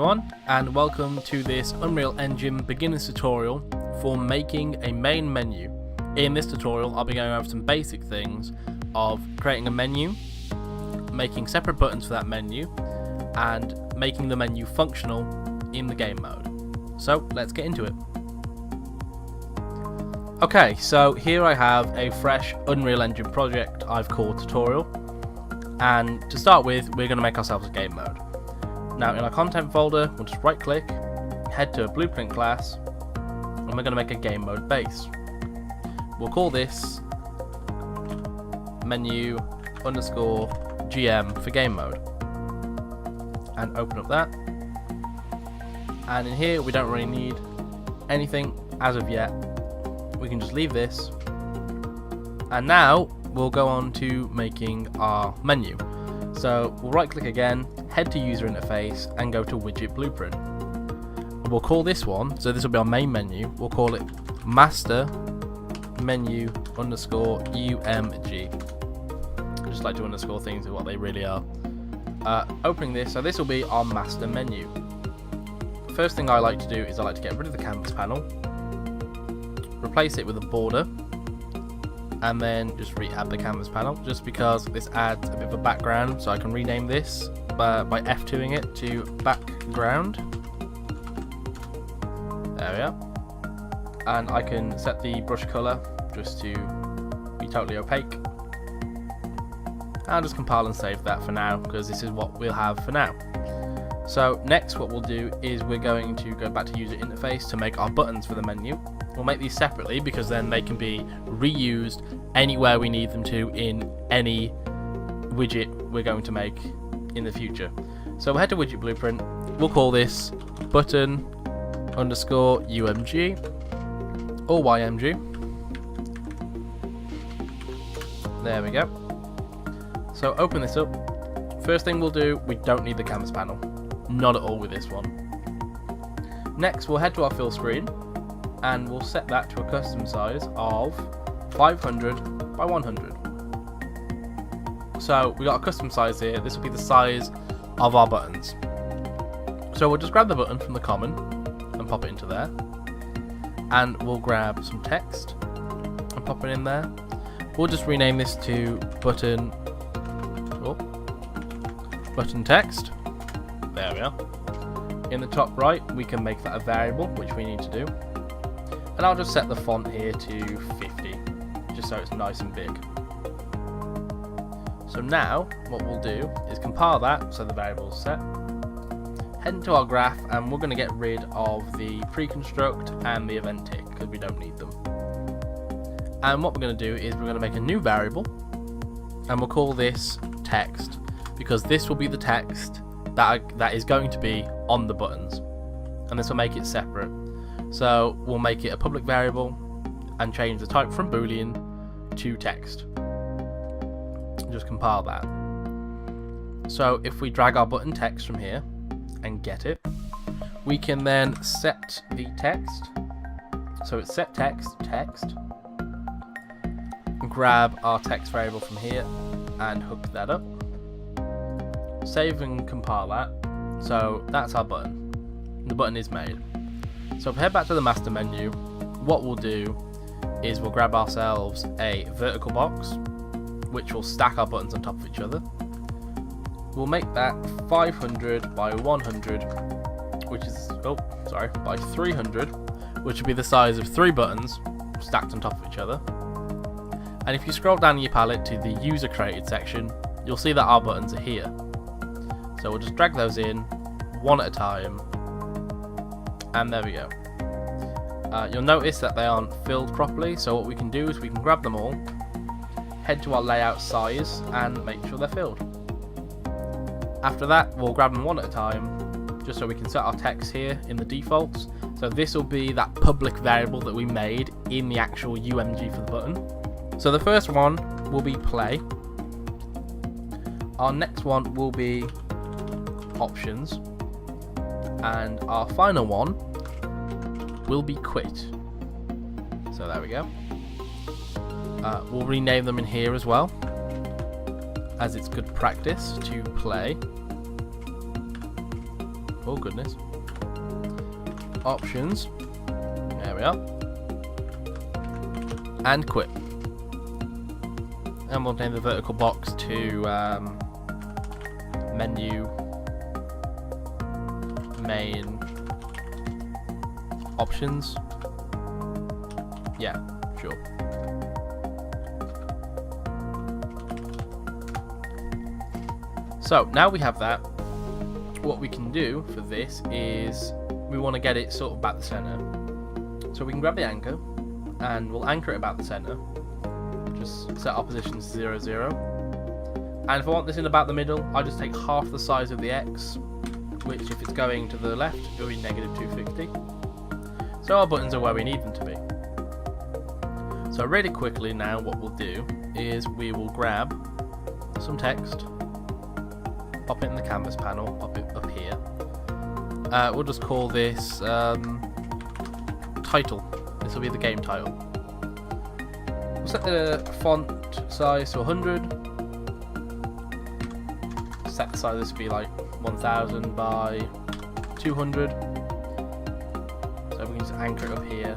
everyone, and welcome to this Unreal Engine beginners tutorial for making a main menu. In this tutorial I'll be going over some basic things of creating a menu, making separate buttons for that menu, and making the menu functional in the game mode. So let's get into it. Okay, so here I have a fresh Unreal Engine project I've called tutorial, and to start with we're going to make ourselves a game mode. Now in our content folder we'll just right click, head to a blueprint class, and we're going to make a game mode base. We'll call this menu underscore GM for game mode, and open up that. And in here we don't really need anything as of yet, we can just leave this. And now we'll go on to making our menu. So we'll right click again, head to user interface and go to widget blueprint. We'll call this one, so this will be our main menu, we'll call it master menu underscore UMG. I just like to underscore things with what they really are. Opening this, so this will be our master menu. First thing I like to do is I like to get rid of the canvas panel, replace it with a border, and then just re-add the canvas panel, just because this adds a bit of a background. So I can rename this by F2ing it to background. There we are. And I can set the brush color just to be totally opaque. I'll just compile and save that for now, because this is what we'll have for now. So next what we'll do is we're going to go back to user interface to make our buttons for the menu. We'll make these separately because then they can be reused anywhere we need them to in any widget we're going to make in the future. So we'll head to widget blueprint, we'll call this button underscore UMG or YMG. There we go. So open this up. First thing we'll do, we don't need the canvas panel. Not at all with this one. Next we'll head to our fill screen and we'll set that to a custom size of 500 by 100. So we got a custom size here. This will be the size of our buttons. So we'll just grab the button from the common and pop it into there, and we'll grab some text and pop it in there. We'll just rename this to button text. There we are. In the top right we can make that a variable, which we need to do. And I'll just set the font here to 50, just so it's nice and big. So now, what we'll do is compile that, so the variable's set. Head into our graph, and we're going to get rid of the pre-construct and the event tick, because we don't need them. And what we're going to do is we're going to make a new variable, and we'll call this text, because this will be the text that is going to be on the buttons. And this will make it separate. So we'll make it a public variable and change the type from boolean to text. Just compile that. So if we drag our button text from here and get it, we can then set the text. So it's set text, grab our text variable from here and hook that up. Save and compile that. So that's our button. The button is made. So if we head back to the master menu, what we'll do is we'll grab ourselves a vertical box, which will stack our buttons on top of each other. We'll make that 500 by 100, which is, by 300, which will be the size of 3 buttons stacked on top of each other. And if you scroll down your palette to the user created section, you'll see that our buttons are here. So we'll just drag those in one at a time. And there we go. You'll notice that they aren't filled properly, so what we can do is we can grab them all, head to our layout size and make sure they're filled. After that we'll grab them one at a time, just so we can set our text here in the defaults. So this will be that public variable that we made in the actual UMG for the button. So the first one will be play. Our next one will be options. And our final one will be quit. So there we go. We'll rename them in here as well, as it's good practice to play. Oh goodness. Options. There we are. And quit. And we'll name the vertical box to menu main options. Yeah, sure. So now we have that. What we can do for this is we want to get it sort of about the center. So we can grab the anchor and we'll anchor it about the center. Just set our position to 0, 0. And if I want this in about the middle, I just take half the size of the X, which if it's going to the left, it will be negative 250. So our buttons are where we need them to be. So really quickly now what we'll do is we will grab some text, pop it in the canvas panel, pop it up here. We'll just call this title. This will be the game title. We'll set the font size to 100. Set the size to be like 1000 by 200. So we can just anchor it up here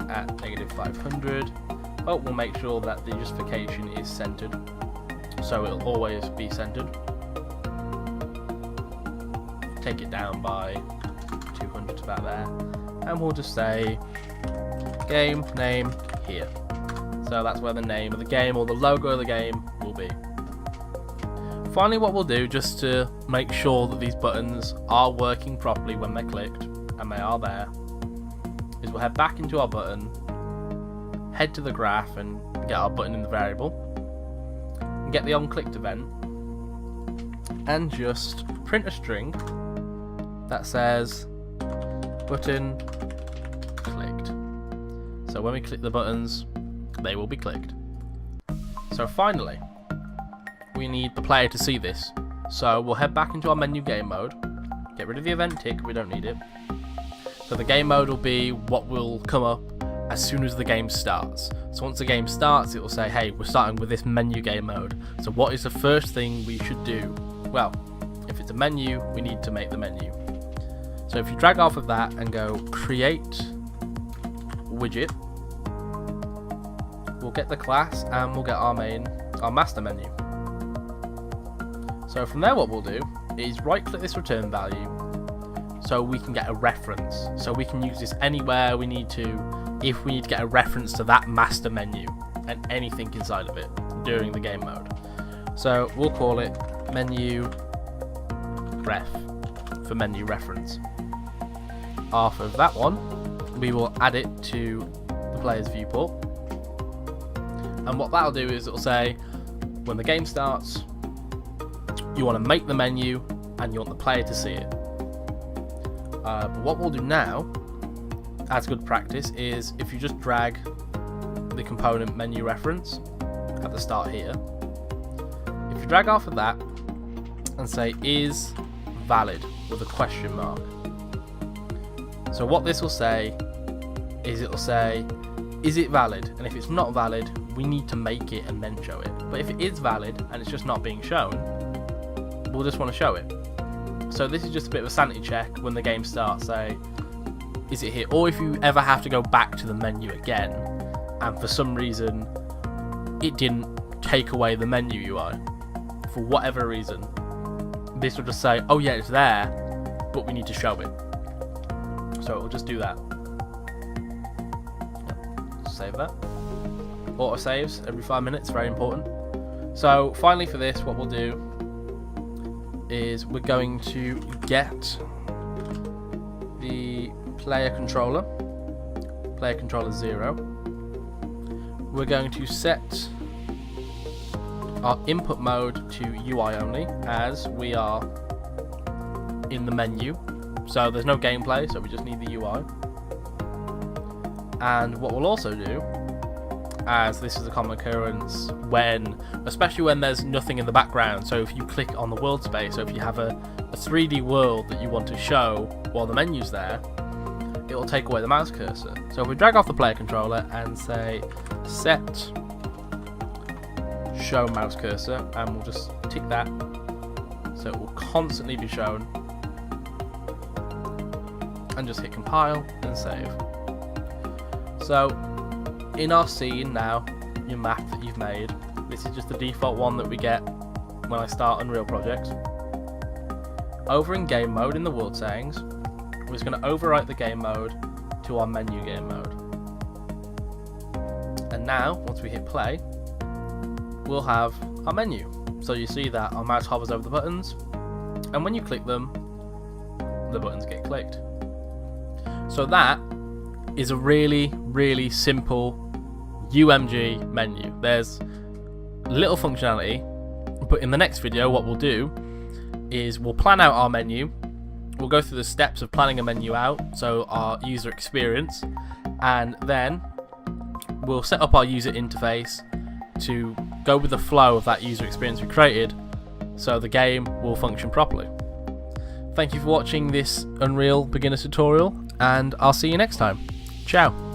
at negative 500. But we'll make sure that the justification is centered. So it'll always be centered. Take it down by 200 to about there. And we'll just say game name here. So that's where the name of the game or the logo of the game will be. Finally, what we'll do, just to make sure that these buttons are working properly when they're clicked, and they are there, is we'll head back into our button, head to the graph and get our button in the variable, and get the onClicked event, and just print a string that says button clicked. So when we click the buttons, they will be clicked. So finally, we need the player to see this. So we'll head back into our menu game mode, get rid of the event tick, we don't need it. So the game mode will be what will come up as soon as the game starts. So once the game starts, it will say, hey, we're starting with this menu game mode. So what is the first thing we should do? Well, if it's a menu, we need to make the menu. So if you drag off of that and go create widget, we'll get the class and we'll get our master menu. So from there what we'll do is right click this return value so we can get a reference. So we can use this anywhere we need to, if we need to get a reference to that master menu and anything inside of it during the game mode. So we'll call it menu ref for menu reference. After that one, we will add it to the player's viewport. And what that'll do is it'll say, when the game starts, you want to make the menu and you want the player to see it. But what we'll do now, as good practice, is if you just drag the component menu reference at the start here, if you drag off of that and say is valid with a question mark. So what this will say is it'll say, is it valid? And if it's not valid, we need to make it and then show it. But if it is valid and it's just not being shown, we'll just want to show it. So this is just a bit of a sanity check when the game starts, say, is it here? Or if you ever have to go back to the menu again, and for some reason it didn't take away the menu UI, for whatever reason, this will just say, oh yeah, it's there, but we need to show it. So it will just do that. Save that. Auto saves every 5 minutes, very important. So finally for this, what we'll do is we're going to get the player controller 0. We're going to set our input mode to UI only, as we are in the menu. So there's no gameplay, so we just need the UI. And what we'll also do, as this is a common occurrence especially when there's nothing in the background, so if you click on the world space, so if you have a 3D world that you want to show while the menu's there, it will take away the mouse cursor. So if we drag off the player controller and say set show mouse cursor, and we'll just tick that so it will constantly be shown and just hit compile and save. So in our scene now, your map that you've made, this is just the default one that we get when I start Unreal projects. Over in game mode in the world settings, we're just going to overwrite the game mode to our menu game mode. And now, once we hit play, we'll have our menu. So you see that our mouse hovers over the buttons, and when you click them, the buttons get clicked. So that is a really, really simple UMG menu. There's little functionality, but in the next video what we'll do is we'll plan out our menu. We'll go through the steps of planning a menu out, so our user experience, and then we'll set up our user interface to go with the flow of that user experience we created, so the game will function properly. Thank you for watching this Unreal beginner tutorial, and I'll see you next time. Ciao.